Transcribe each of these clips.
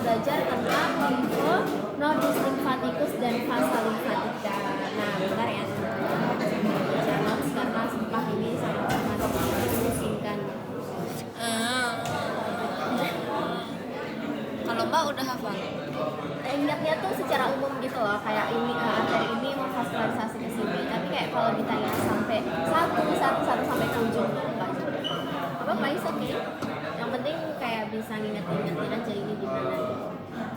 belajar tentang limfo, nodus limfaticus dan vasa limfatica. Nah, bentar ya. Baca notes karena sumpah ini sangat memusingkan. Kalau Mbak udah hafal? Ingatnya tuh secara umum gitu loh, kayak ini arteri ini memvaskularisasi ke sini. Tapi kayak kalau ditanya sampai satu sampai ke ujung tuh enggak juga. Apa is oke. Yang penting kayak bisa ngingetin aja ini di mana.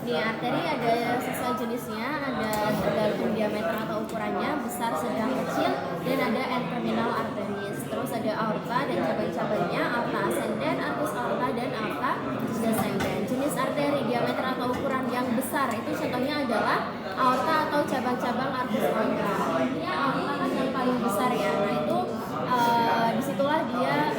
Di arteri ada sesuai jenisnya, ada tergantung diameter atau ukurannya, besar, sedang, kecil, dan ada end terminal arteries. Terus ada aorta dan cabang-cabangnya, aorta ascendens, arcus aorta, dan aorta descendens. Jenis arteri diameter atau ukuran yang besar itu contohnya adalah aorta atau cabang-cabang arcus aorta. Ini aorta kan yang paling besar ya. Nah itu disitulah dia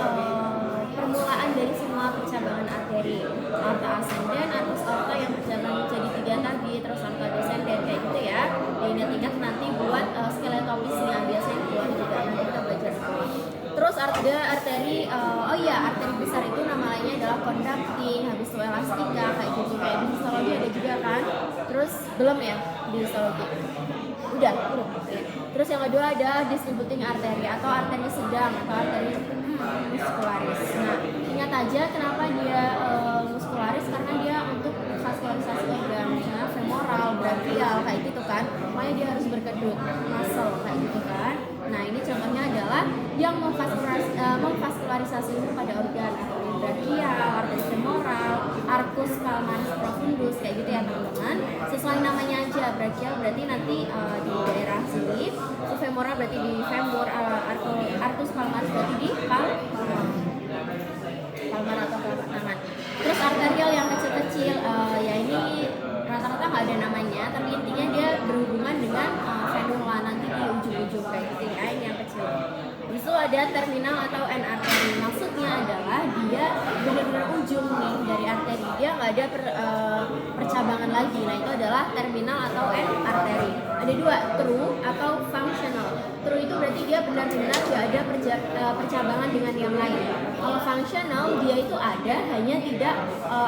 permulaan dari semua percabangan arteri. Aorta ascendens, arcus aorta yang berjalan menjadi 3 tadi, terus aorta descendens kayak gitu ya. Diingat-ingat nanti buat skeletopisnya, biasanya buat juga nanti kita belajar. Terus ada arteri, arteri besar itu namanya adalah conducting, habis itu elastika kayak gitu, kayak di histologi ada juga kan. Terus belum ya di histologi? Udah. Terus yang kedua ada distributing arteri atau arteri sedang atau arteri muskularis. Nah, ingat aja kenapa dia muskularis, karena dia untuk vaskularisasi organ, misalnya femoral, brachial kayak gitu kan. Makanya dia harus berkedut, muscle kayak gitu kan. Nah, ini contohnya adalah yang memvaskularisasi itu pada organ, arteri brachial, arteri femoral, arcus palmaris profundus kayak gitu ya teman-teman. Sesuai namanya aja, brachial berarti nanti di daerah sini, femoral berarti di femur, arcus palmaris berarti di palmar atau telapak tangan. Terus arterial yang kecil-kecil, ya ini rata-rata nggak ada namanya, tapi intinya dia berhubungan dengan venula nanti di ujung-ujung kayak gitu ya, ini yang kecil. Itu ada terminal atau end arteri. Maksudnya adalah dia benar-benar ujung nih dari arteri, dia nggak ada percabangan lagi. Nah itu adalah terminal atau end arteri. Ada dua, true atau functional. True itu berarti dia benar-benar nggak ada percabangan dengan yang lain. Kalau functional dia itu ada, hanya tidak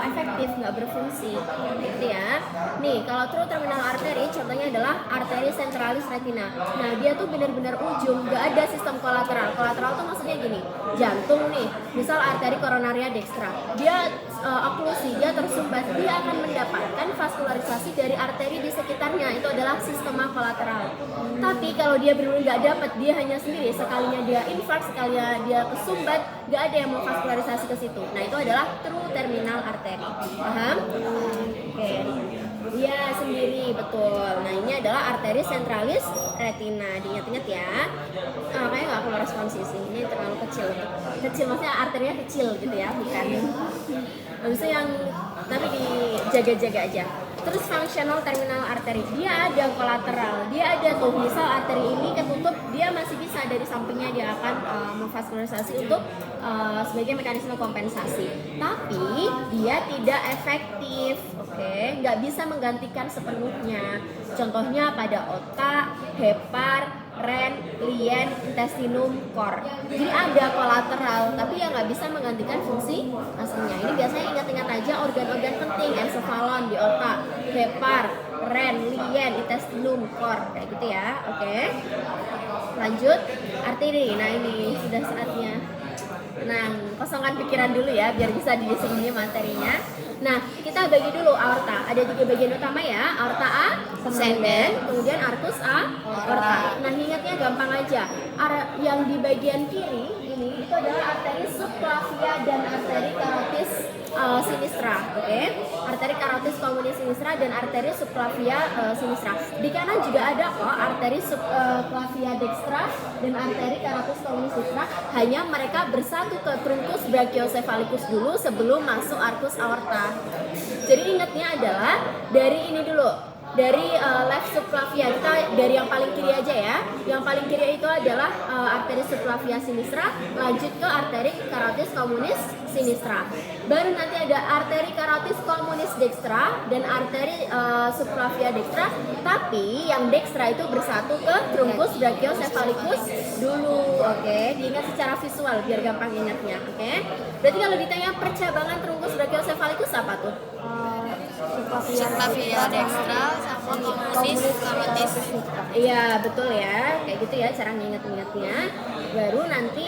efektif, nggak berfungsi gitu ya. Nih kalau true terminal arteri contohnya adalah arteri centralis retina. Nah dia tuh benar-benar ujung, nggak ada sistem kolateral. Kolateral tuh maksudnya gini, jantung nih, misal arteri koronaria dextra, dia oklusi, dia tersumbat, dia akan mendapatkan vaskularisasi dari arteri di sekitarnya, itu adalah sistema kolateral. Tapi kalau dia benar-benar nggak dapat, dia hanya sendiri, sekalinya dia infark, sekalinya dia kesumbat, nggak ada yang mau vaskularisasi ke situ. Nah itu adalah true terminal arteri. Paham? Oke. Dia sendiri, betul. Nah ini adalah arteri centralis retina, diingat-ingat ya. Kayaknya nggak keluar responsi sih, ini terlalu kecil. Kecil maksudnya arterinya kecil gitu ya, bukan. Maksudnya yang tapi dijaga-jaga aja. Terus functional terminal arteri, dia ada kolateral, dia ada tuh, misal arteri ini ketutup, dia masih bisa dari sampingnya dia akan memvaskularisasi untuk sebagai mekanisme kompensasi. Tapi dia tidak efektif, oke, nggak bisa menggantikan sepenuhnya. Contohnya pada otak, hepar, ren, lien, intestinum, core. Jadi ada kolateral, tapi ya nggak bisa menggantikan fungsi aslinya. Ini biasanya ingat-ingat aja organ-organ penting, ensefalon di otak, hepar, ren, lien, intestinum, core, kayak gitu ya. Oke. Lanjut, arteri. Nah ini sudah saatnya. Nah, kosongkan pikiran dulu ya, biar bisa diisi ini materinya. Nah, kita bagi dulu aorta. Ada 3 bagian utama ya, aorta ascendens, kemudian arcus aorta. Nah, ingatnya gampang aja. Yang di bagian kiri ini itu adalah arteri subclavia dan arteri carotis sinistra, oke? Arteri carotis communis sinistra dan arteri subclavia sinistra. Di kanan juga ada kok arteri subclavia dextra dan arteri carotis communis sinistra. Hanya mereka bersatu ke truncus brachiocephalicus dulu sebelum masuk arcus aorta. Jadi ingatnya adalah dari ini dulu. Dari left subclavia, kita dari yang paling kiri aja ya. Yang paling kiri itu adalah arteri subclavia sinistra, lanjut ke arteri carotis communis sinistra. Baru nanti ada arteri carotis communis dextra dan arteri subclavia dextra. Tapi yang dextra itu bersatu ke truncus brachiocephalicus dulu, oke? Diingat secara visual biar gampang ingatnya, oke? Berarti kalau ditanya percabangan truncus brachiocephalicus apa tuh? subclavian dextra sama communis carotis. Iya betul ya, kayak gitu ya cara nginget-ngingetnya. Baru nanti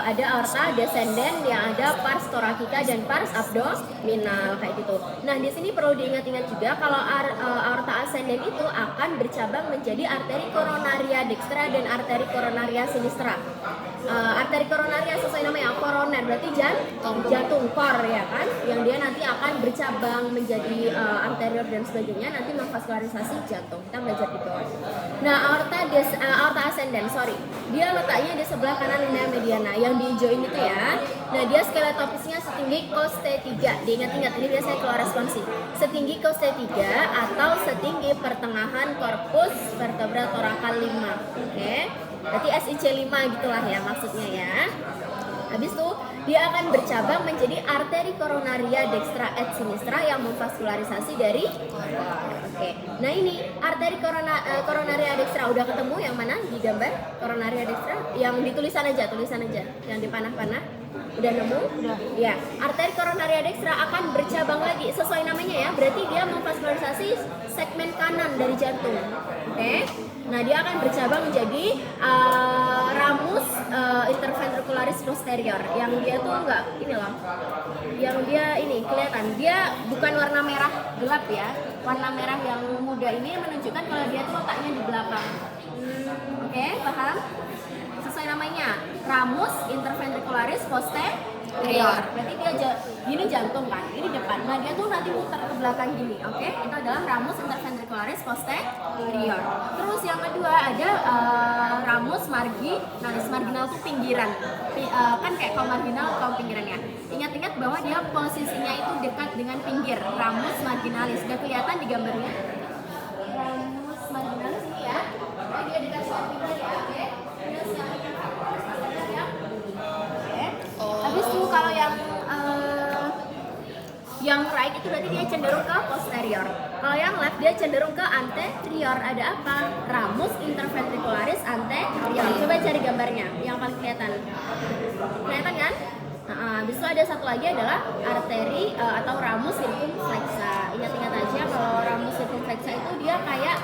ada aorta descendant yang ada pars thoracica dan pars abdominal kayak gitu. Nah di sini perlu diingat-ingat juga kalau aorta ascendant itu akan bercabang menjadi arteri coronaria dextra dan arteri coronaria sinistra. Arteri coronaria sesuai namanya koroner berarti jantung core ya kan, yang dia nanti akan bercabang menjadi anterior dan sebagainya, nanti memvaskularisasi jantung. Kita belajar di bawah. Nah aorta ascendant dia letaknya di sebelah kanan linea mediana yang diijoin itu ya. Nah dia skeletopisnya setinggi cos T3. Diingat-ingat ini biasanya keluar responsi. Setinggi cos T3 atau setinggi pertengahan korpus vertebra torakal 5. Oke. Berarti SIC 5 gitulah ya maksudnya ya. Habis itu dia akan bercabang menjadi arteri coronaria dextra et sinistra yang memvaskularisasi dari Oke. Nah ini arteri coronaria dextra udah ketemu yang mana di gambar coronaria dextra? Yang di tulisan aja, yang di panah-panah. Udah nemu? Udah. Ya, arteri coronaria dextra akan bercabang lagi sesuai namanya ya. Berarti dia memvaskularisasi segmen kanan dari jantung. Oke. Nah dia akan bercabang menjadi ramus interventricularis posterior, yang dia tuh enggak ini loh, yang dia ini kelihatan dia bukan warna merah gelap ya, warna merah yang muda ini menunjukkan kalau dia tuh letaknya di belakang. Oke, paham? Sesuai namanya ramus interventricularis posterior. Berarti dia gini jantung kan, ini depan. Nah dia tuh nanti muter ke belakang gini. Oke, itu adalah ramus interventricularis posterior. Terus yang kedua ada ramus marginalis. Marginal tuh pinggiran. Kan kayak kaum marginal, kaum pinggiran ya. Ingat-ingat bahwa dia posisinya itu dekat dengan pinggir. Ramus marginalis. Sudah kelihatan di gambarnya? Ramus marginalis ini ya. Nah, dia dekat dengan pinggir ya. Oke. Terus habis itu kalau yang right itu berarti dia cenderung ke posterior. Kalau yang left dia cenderung ke anterior. Ada apa? Ramus interventricularis anterior. Coba cari gambarnya yang paling kelihatan. Kelihatan kan? Habis itu ada satu lagi adalah arteri atau ramus circumflexa. Ingat-ingat aja kalau ramus circumflexa itu dia kayak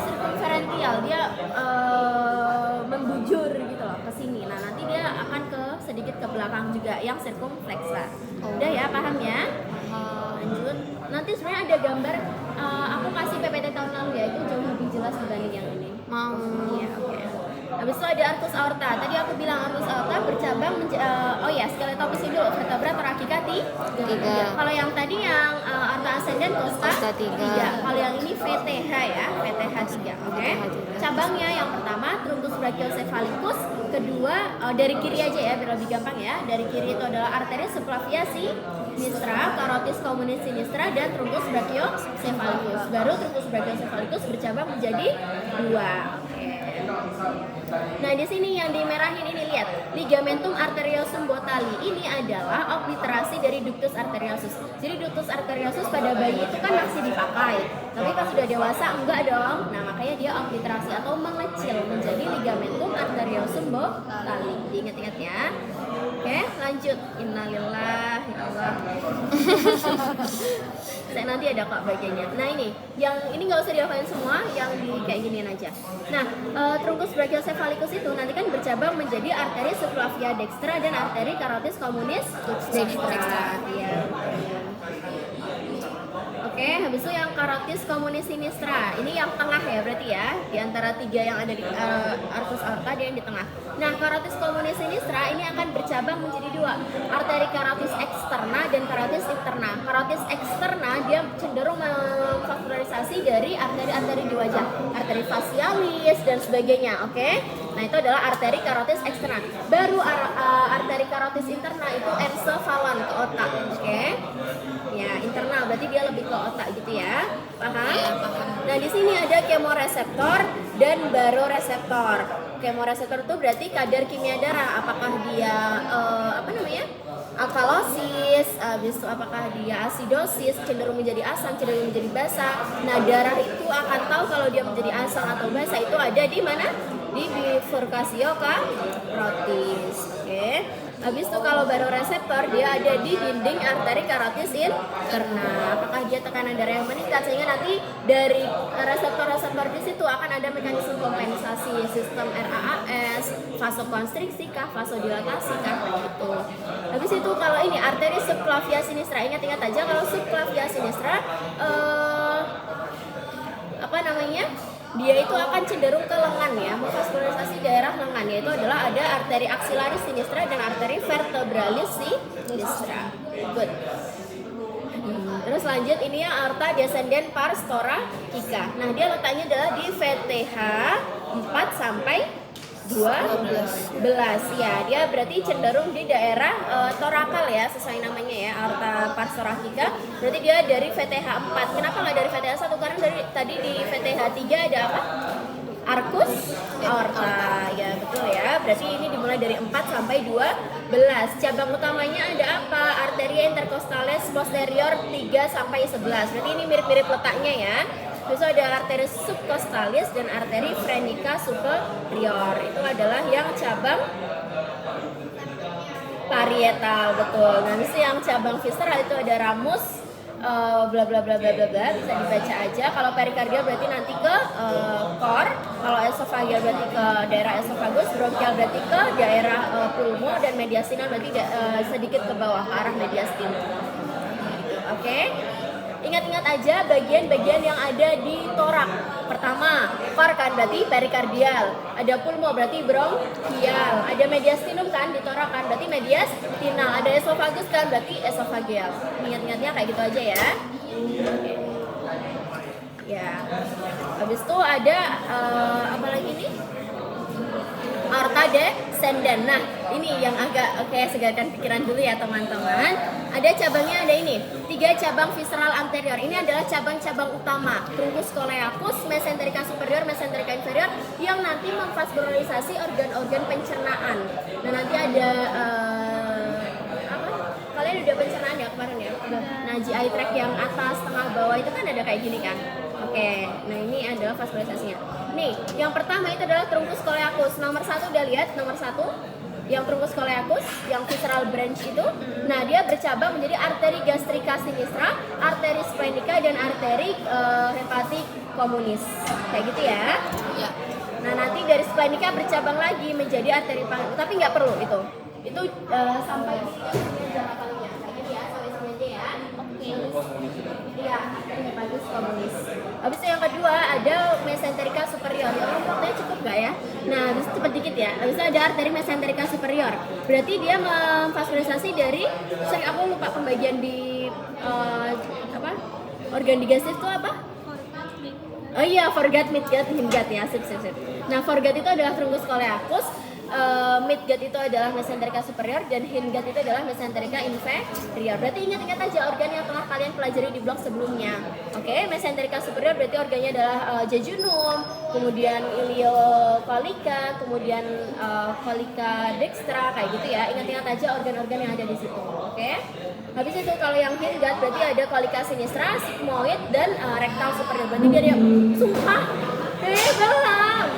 circumferential, dia membujur gitu loh ke sini. Nah nanti dia akan sedikit ke belakang juga yang circumflexa. Udah ya, paham ya? Lanjut. Nanti sebenarnya ada gambar, aku kasih PPT tahun lalu ya, itu jauh lebih jelas dibanding yang ini. Mau. Iya, oke. Habis itu ada arcus aorta. Tadi aku bilang arcus aorta bercabang skeletopis dulu, vertebra thoracica 3. Kalau yang tadi yang aorta ascendant costa 3. Kalau yang ini VTH ya, VTH 3. Oke. Cabangnya yang pertama truncus brachiocephalicus, kedua dari kiri aja ya biar lebih gampang ya. Dari kiri itu adalah arteria subclavia sinistra, carotis communis sinistra, dan truncus brachiocephalicus. Baru truncus brachiocephalicus bercabang menjadi 2. Nah di sini yang dimerahin ini lihat ligamentum arteriosum botali, ini adalah obliterasi dari ductus arteriosus. Jadi ductus arteriosus pada bayi itu kan masih dipakai, tapi pas sudah dewasa enggak dong. Nah makanya dia obliterasi atau mengecil menjadi ligamentum arteriosum botali. Diingat-ingat ya. Oke, lanjut. Innalillah ya Allah. Saya nanti ada kok bagiannya. Nah yang ini nggak usah dihafalin semua, yang di kayak ginian aja. Nah, truncus brachiocephalicus itu nanti kan bercabang menjadi arteri subclavia dextra dan arteri carotis communis dextra. Iya. Oke, habis itu yang carotis communis sinistra. Ini yang tengah ya berarti ya. Di antara 3 yang ada di arcus aorta dia yang di tengah. Nah, carotis communis sinistra ini akan bercabang menjadi 2. Arteri carotis externa dan carotis interna. Carotis externa dia cenderung memvaskularisasi dari arteri-arteri di wajah, arteri facialis dan sebagainya. Oke. Nah, itu adalah arteri carotis externa. Baru arteri carotis interna itu encephalon ke otak. Oke. Ya, internal berarti dia lebih ke otak gitu ya. Paham? Ya, paham. Nah, di sini ada kemoreseptor dan baroreseptor. Kemoreseptor itu berarti kadar kimia darah, apakah dia alkalosis, habis itu apakah dia asidosis, cenderung menjadi asam, cenderung menjadi basa. Nah, darah itu akan tahu kalau dia menjadi asam atau basa itu ada di mana? Di bifurcatio carotis. Oke. Habis itu kalau baroreseptor dia ada di dinding arteri karotis interna. Apakah dia tekanan darah yang meningkat sehingga nanti dari reseptor-reseptor di situ akan ada mekanisme kompensasi sistem RAAS, vasokonstriksi kah, vasodilatasi kah begitu. Habis itu kalau ini arteri subclavia sinistra, ingat-ingat aja kalau subclavia sinistra dia itu akan cenderung ke lengan ya, memvaskularisasi daerah lengan, yaitu adalah ada arteri axillaris sinistra dan arteri vertebralis sinistra. Good. Terus lanjut ini ya aorta descendens pars thoracica. Nah dia letaknya adalah di VTH 4 sampai 12 ya, dia berarti cenderung di daerah torakal ya, sesuai namanya ya, aorta pars thoracica. Berarti dia dari VTH 4. Kenapa nggak dari VTH 1? Karena dari tadi di VTH 3 ada apa? Arcus aorta. Ya betul ya. Berarti ini dimulai dari 4 sampai 12. Cabang utamanya ada apa? Arteria intercostales posterior 3 sampai 11. Berarti ini mirip-mirip letaknya ya. Terus ada arteri subcostalis dan arteri phrenica superior. Itu adalah yang cabang parietal, betul. Nah, mesti yang cabang visceral itu ada ramus bla bla bla bla bla bla, bisa dibaca aja. Kalau perikardial berarti nanti ke core, kalau esofageal berarti ke daerah esofagus, bronkial berarti ke daerah pulmo, dan mediastinal berarti sedikit ke bawah ke arah mediastinal. Oke. Ingat-ingat aja bagian-bagian yang ada di torak. Pertama, core kan berarti perikardial. Ada pulmo berarti bronkial. Ada mediastinum kan di torak kan berarti mediastinal. Ada esofagus kan berarti esofageal. Ingat-ingatnya kayak gitu aja ya. Oke. Ya. Habis itu ada apa lagi nih? Aorta descendens. Nah, ini yang agak segarkan pikiran dulu ya teman-teman. Ada cabangnya, ada ini 3 cabang visceral anterior. Ini adalah cabang-cabang utama, truncus coleacus, mesenterica superior, mesenterica inferior, yang nanti memvaskularisasi organ-organ pencernaan. Nah, nanti ada kalian udah pencernaan ya kemarin ya? Nah, GI tract yang atas, tengah, bawah itu kan ada kayak gini kan? Oke, nah ini adalah vaskularisasinya. Nih, yang pertama itu adalah truncus coleacus. Nomor 1 udah lihat, nomor 1 yang truncus coleacus, yang visceral branch itu. Nah, dia bercabang menjadi arteri gastrica sinistra, arteri splenica, dan arteri hepatic communis. Kayak gitu ya. Ya. Nah, nanti dari splenica bercabang lagi menjadi arteri tapi nggak perlu itu. Itu sampai di sini aja kalinya. Kayak gini ya, sampai sini aja ya. Iya, arteri hepatic communis. Habis itu yang kedua ada mesenterica superior. Ya, waktunya cukup nggak ya? Nah, habis itu cepet dikit ya. Habis itu ada arteri mesenterica superior. Berarti dia memvaskularisasi dari, aku lupa pembagian di organ digestif itu apa? Oh iya, foregut, midgut, hindgut ya. Sip. Nah, foregut itu adalah truncus coleacus. Midgut itu adalah mesenterica superior dan hindgut itu adalah mesenterica inferior. Berarti ingat-ingat aja organ yang telah kalian pelajari di blok sebelumnya. Oke, mesenterica superior berarti organnya adalah jejunum, kemudian iliocolica, kemudian colica dextra kayak gitu ya. Ingat-ingat aja organ-organ yang ada di situ. Oke. Habis itu kalau yang hindgut berarti ada colica sinistra, sigmoid, dan rectal superior. Berarti dia sumpah. Belum.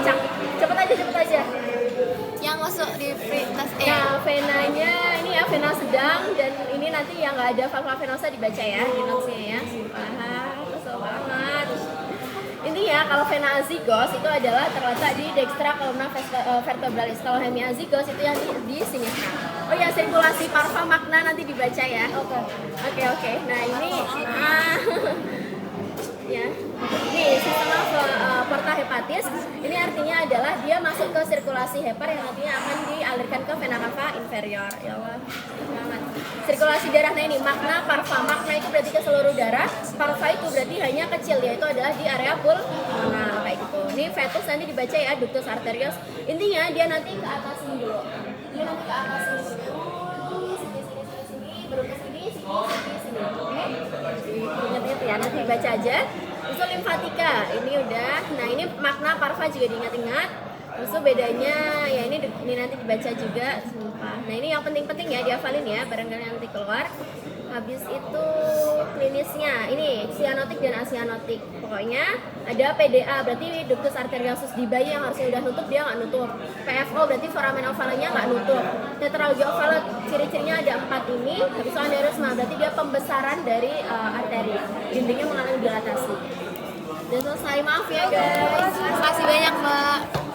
Kocak. Cepet aja. Yang masuk di tas Nah, venanya ini ya vena sedang, dan ini nanti yang nggak ada valva venosa dibaca ya di notesnya ya. Sumpah, kesel banget. Intinya kalau vena azygos itu adalah terletak di dextra columna vertebralis. Kalau hemiazygos itu yang di sinistra. Oh ya, sirkulasi parva magna nanti dibaca ya. Oke. Nah ini ya. Nih, sistem porta hepatis ini artinya adalah dia masuk ke sirkulasi hepar yang nantinya akan dialirkan ke vena cava inferior. Ya Allah, banget. Sirkulasi darahnya ini magna, parva. Magna itu berarti ke seluruh darah, parva itu berarti hanya kecil, yaitu adalah di area pulmonal kayak gitu. Ini fetus nanti dibaca ya, ductus arterius. Intinya dia nanti ke atas ini dulu. Dia nanti ke atas ini. Sini, baru ke sini. Oke. Ingat-ingat ya, nanti dibaca aja. Itu limfatika, ini udah. Nah, ini magna, parva juga diingat-ingat. Terus bedanya ya ini nanti dibaca juga, sumpah. Nah, ini yang penting-penting ya dihafalin ya, barangkali nanti keluar. Habis itu klinisnya, ini sianotik dan asianotik. Pokoknya ada PDA, berarti ductus arteriosus di bayi yang harusnya udah nutup, dia nggak nutup. PFO berarti foramen ovalnya nggak nutup. Tetralogi oval, ciri-cirinya ada 4 ini. Habis itu aneurysma, berarti dia pembesaran dari arteri. Dindingnya mengalami dilatasi. Dan selesai, maaf ya guys. Terima kasih banyak Mbak.